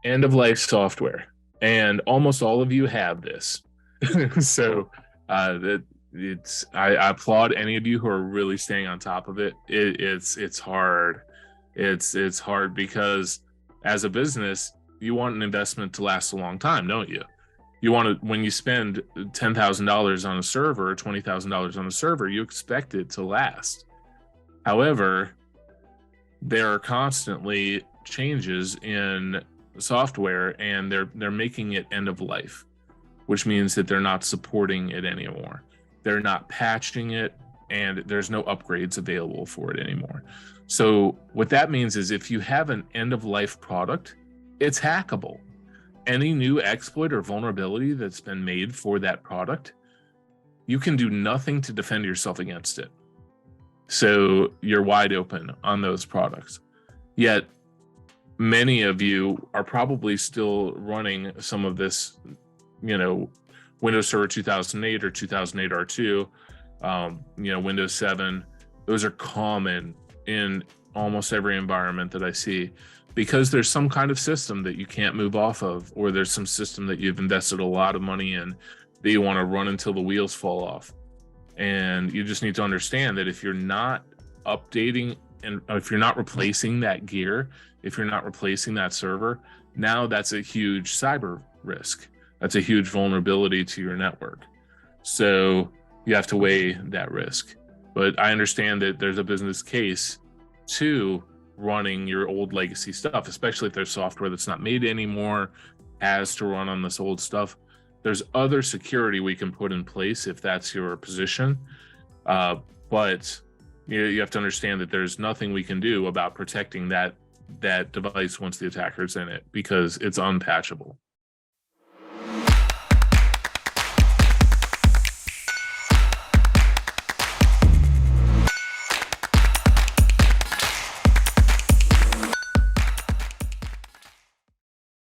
end of life software, and almost all of you have this. So that it's I applaud any of you who are really staying on top of it. It's hard. It's hard because as a business, you want an investment to last a long time, don't you? You want to, when you spend $10,000 on a server or $20,000 on a server, you expect it to last. However, there are constantly changes in software, and they're making it end of life, which means that they're not supporting it anymore. They're not patching it, and there's no upgrades available for it anymore. So what that means is if you have an end of life product, it's hackable. Any new exploit or vulnerability that's been made for that product, you can do nothing to defend yourself against it. So you're wide open on those products. Yet many of you are probably still running some of this, Windows Server 2008 or 2008 R2, Windows 7. Those are common in almost every environment that I see, because there's some kind of system that you can't move off of, or there's some system that you've invested a lot of money in that you want to run until the wheels fall off. And you just need to understand that if you're not updating, and if you're not replacing that gear, if you're not replacing that server, now that's a huge cyber risk. That's a huge vulnerability to your network. So you have to weigh that risk. But I understand that there's a business case to running your old legacy stuff, especially if there's software that's not made anymore, has to run on this old stuff. There's other security we can put in place if that's your position. But you have to understand that there's nothing we can do about protecting that device once the attacker's in it, because it's unpatchable.